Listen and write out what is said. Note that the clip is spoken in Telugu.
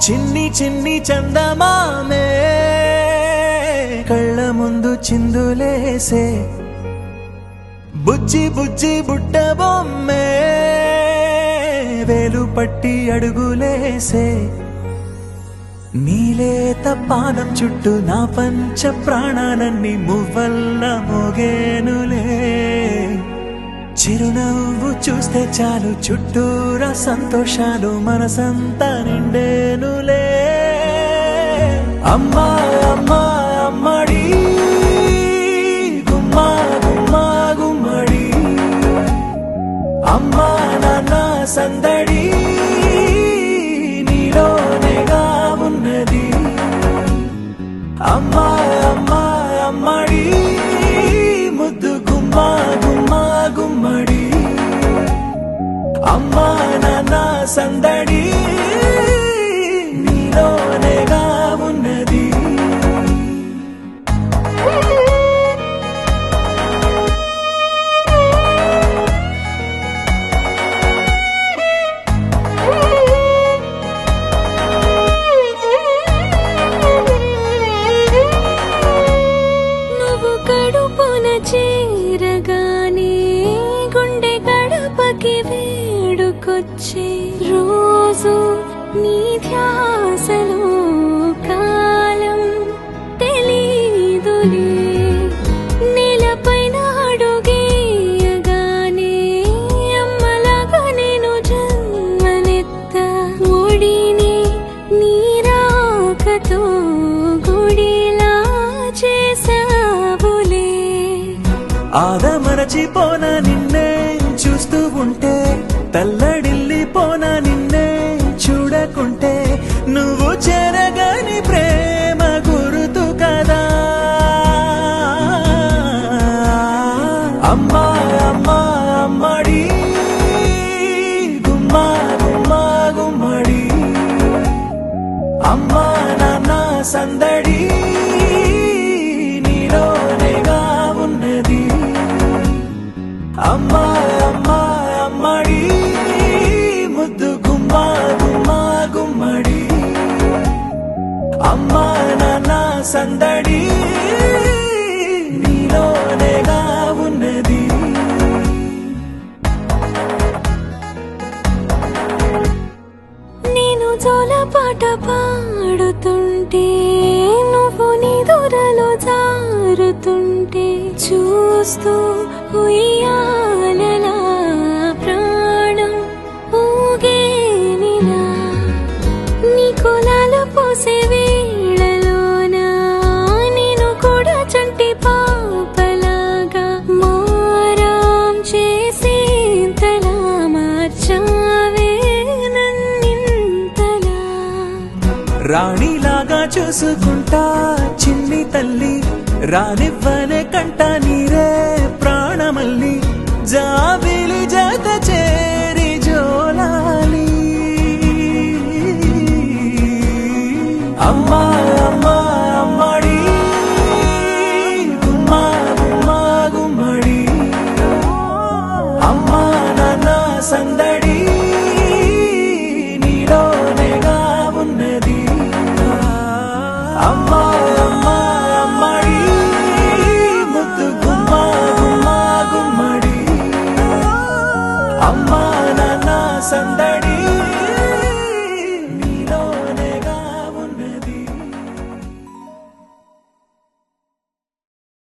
చిన్ని చిన్ని చందమామే కళ్ళ ముందు చిందులేసే బుజ్జి బుజ్జి బుట్ట బొమ్మే వేలు పట్టి అడుగులేసే నీలేత పాదం చుట్టూ నా పంచ ప్రాణాలన్నీ మువ్వల్ల మోగేనులే చిరునవ్వు చూస్తే చాలు చుట్టూరా సంతోషాలు మనసంతా నిండేనులే అమ్మా అమ్మా అమ్మడి గుమ్మా గుమ్మా గుమ్మడి అమ్మా నాన్న సందడి నీలోనేగా ఉన్నది అమ్మా అమ్మా అమ్మడి ముద్దు గుమ్మా గుమ్మా గుమ్మడి అమ్మా నాన్న సందడి నీలోనేగా ఉన్నది చేరగానే గుండె గడపకి వేడుకొచ్చే రోజు నీ ధ్యాసలో కాలం తెలీదులే నేలపైన అడుగేయగానే అమ్మలాగా నేను జన్మనెత్త ఒడిని నీ రాకతో గుడిలా చేసావులే ఆదమరచిపోనా నిన్నే చూస్తూ ఉంటే తల్లడిల్లిపోనా నిన్నే చూడకుంటే నువ్వు చెరగని ప్రేమ గురుతు కదా అమ్మా అమ్మా అమ్మడి గుమ్మా గుమ్మా గుమ్మడి అమ్మా నాన్న సందడి నీలోనేగా ఉన్నది అమ్మా అమ్మా అమ్మడి ముద్దు గుమ్మా గుమ్మా గుమ్మడి అమ్మా నాన్న సందడి నీలోనేగా ఉన్నది నేను జోలపాట పాడుతుంటే నువ్వు నీ దూరలో జారుతుంటే చూస్తూ ఉయ్యాలలా ప్రాణం ఊగేనిలా నీ కులాల పోసే వేళలోన నేను కూడా చంటి పాపలాగా మారాం చేసేంతలా మార్చావే నన్నింతలా రాణిలాగా చూసుకుంటా చిన్ని తల్లి రానివ్వనే కంట నీరే ప్రాణమల్లి జాబిలి జత చేరి జోలాలి అమ్మా అమ్మా అమ్మడి గుమ్మా గుమ్మా గుమ్మడి అమ్మా నాన్న సందడి నీలోనేగా ఉన్నది అమ్మా అమ్మా అమ్మడి ముద్దు గుమ్మా గుమ్మా గుమ్మడి అమ్మా నాన్న సందడి